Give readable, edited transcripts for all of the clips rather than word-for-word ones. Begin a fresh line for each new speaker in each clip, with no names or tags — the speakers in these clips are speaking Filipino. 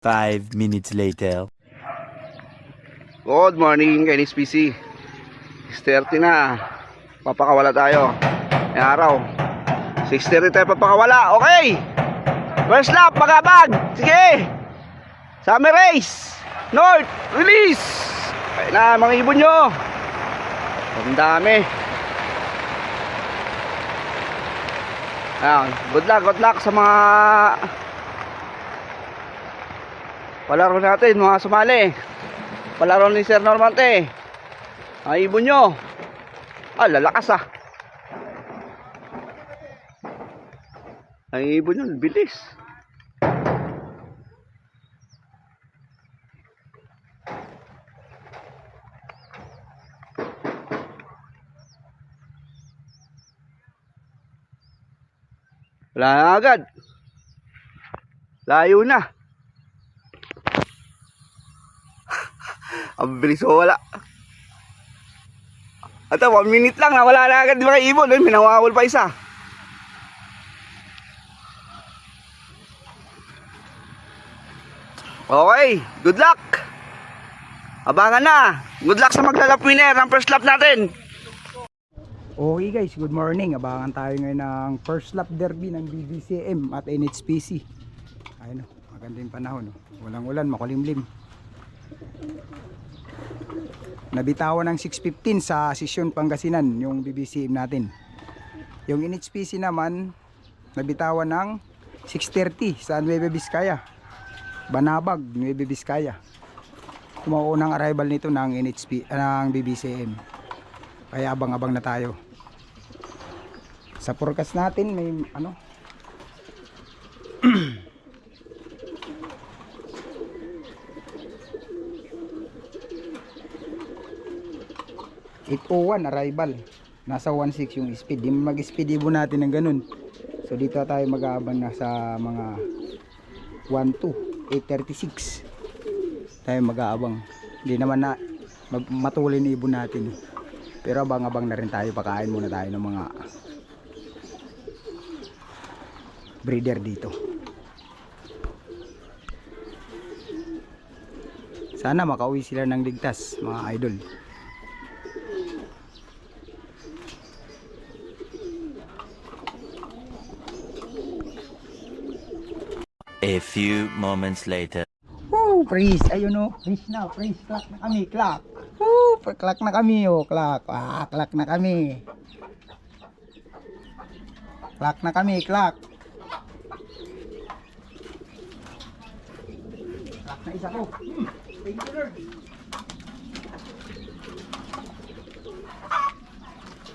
5 minutes later.
Good morning kay NSPC. 6:30 na. Papakawala tayo. May araw. 6:30 tayo papakawala. Okay. First lap, magabag. Sige. Summer race. North, release. Ayun na mga ibon nyo. Ang dami. Ayan. Good luck sa mga palaro natin, mga sumali. Palaro ni Sir Normante. Ang ibon nyo. Lalakas ah. Ang ibon nyo, bilis. Wala na agad. Layo na. Ang bilis o wala. At 1 minute lang na wala na agad di mga ibon. Minawawal pa isa. Okay, good luck. Abangan na. Good luck sa maglalap winner ng first lap natin.
Okay guys, good morning. Abangan tayo ngayon ng first lap derby ng BBCM at NHPC. Ayun, maganda yung panahon. Walang ulan, makulimlim. Nabitawan ng 6:15 sa Sesyon Pangasinan yung BBCM natin. Yung NHPC naman nabitawan ng 6:30 sa Nueva Vizcaya, Banabag, Nueva Vizcaya. Kumaunang arrival nito ng ng BBCM. Kaya abang-abang na tayo. Sa forecast natin may ano 8:01 arrival. Nasa 1.6 yung speed. Di mag-speed ibon natin ng ganun. So dito tayo mag-aabang na sa mga 1.2 8.36 tayo mag-aabang. Hindi naman na matulin ibon natin. Pero abang-abang na rin tayo. Pakain muna tayo ng mga breeder dito. Sana makauwi sila ng ligtas, mga idol.
A few moments later.
Woo, freeze. Ayun o, freeze na, freeze. Clock na kami, clock. Woo, clock na kami o, clock. Clock na kami. Clock na kami, clock. Clock na isa ko. Thank you, Lord.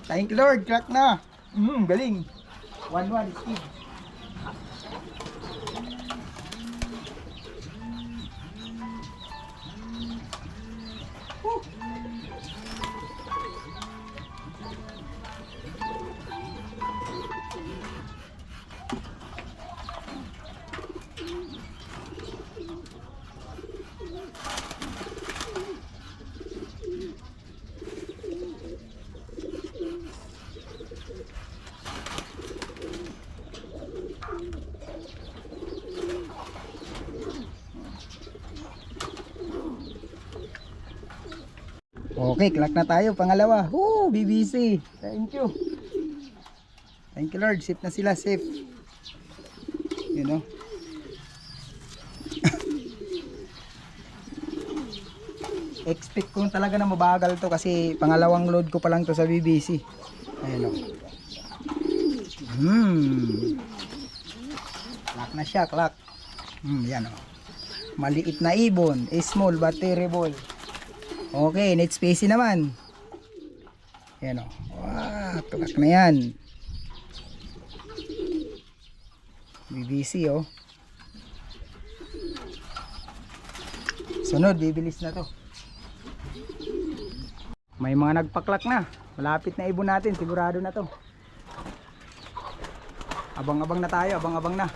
Thank you, Lord. Clock na. Galing. 1-1 speed. Okay, clock na tayo. Pangalawa. BBC. Thank you. Thank you, Lord. Safe na sila. Safe. You know. Expect ko talaga na mabagal to kasi pangalawang load ko pa lang to sa BBC. Ayan o. Clock na siya. Clock. Yan o. Maliit na ibon. Small but terrible. Okay, net spacey naman. Yan o. Clock na yan. BBC o. Sunod, bibilis na to. May mga nagpaklak na. Malapit na ibon natin, sigurado na to. Abang-abang na tayo, abang-abang na.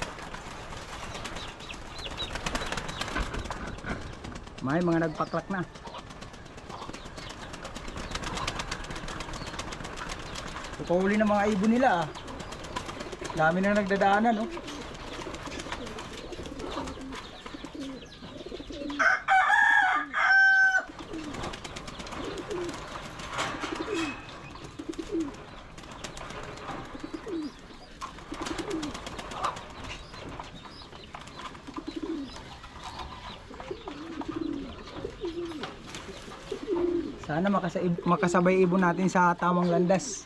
May mga nagpaklak na. Pupuli ng mga ibon nila. Dami na nagdadaanan, oh. Sana makasabay ibon natin sa tamang landas.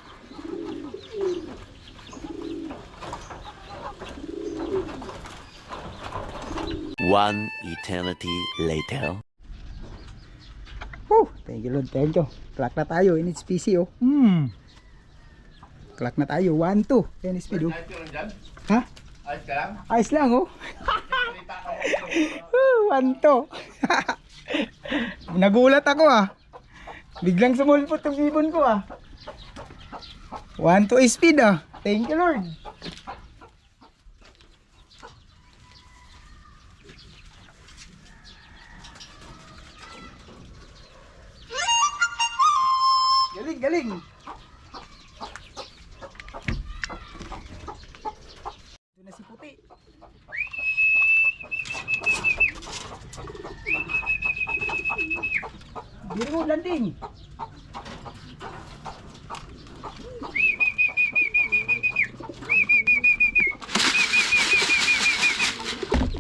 One eternity later.
Thank you Lord, thank you. Clock na tayo, NHPC oh. Clock na tayo, 1, 2. NHP do. Ha? Ayos lang oh. 1, 2. Nagulat ako ah. Biglang sumulpot yung ibon ko ah. 1, 2 speed ah. Thank you Lord. Galing, galing. Ito na si puti. Biro landing.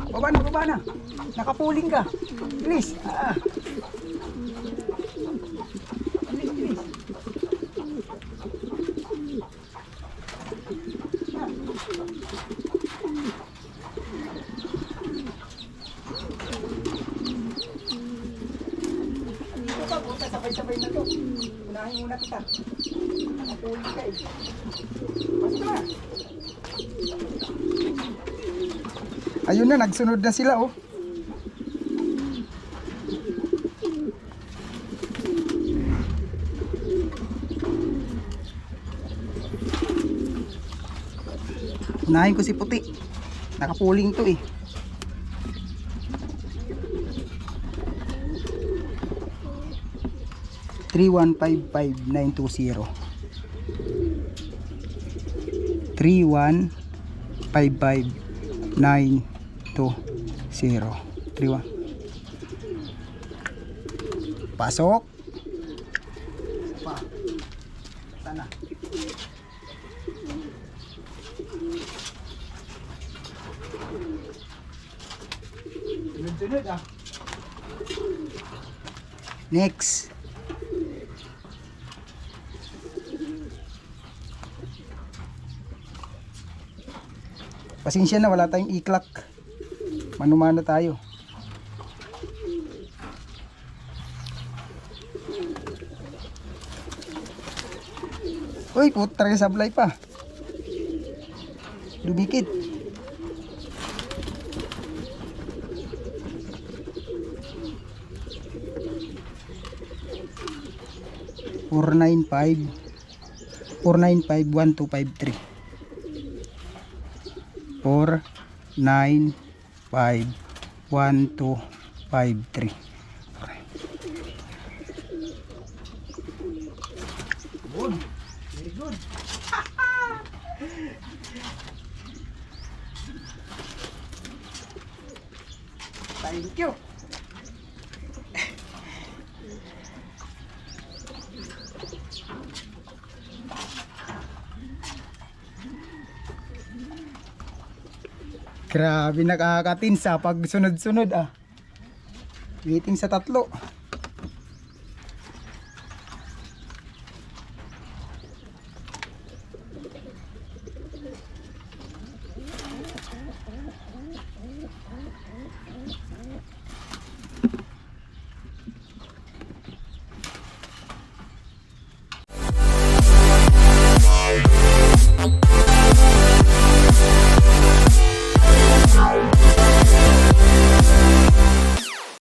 Baba na, baba na. Nakapuling ka. Please. Please. Sabay-sabay na to. Unahin muna kita. Nakapuli ka eh. Basta na. Ayun na, nagsunod na sila oh. Unahin ko si puti. Nakapuling to eh. Three 155-920 31 pasok pa sana sunod ah. Next. Pasensya na, wala tayong i-clock. Mano-mano tayo. Uy, puta rin sablay pa. Dumikit. $495 $495-1253 $495-1253. Good. Very good. Thank you. Grabe, nakakatinsa pag sunod-sunod ah. Waiting sa tatlo.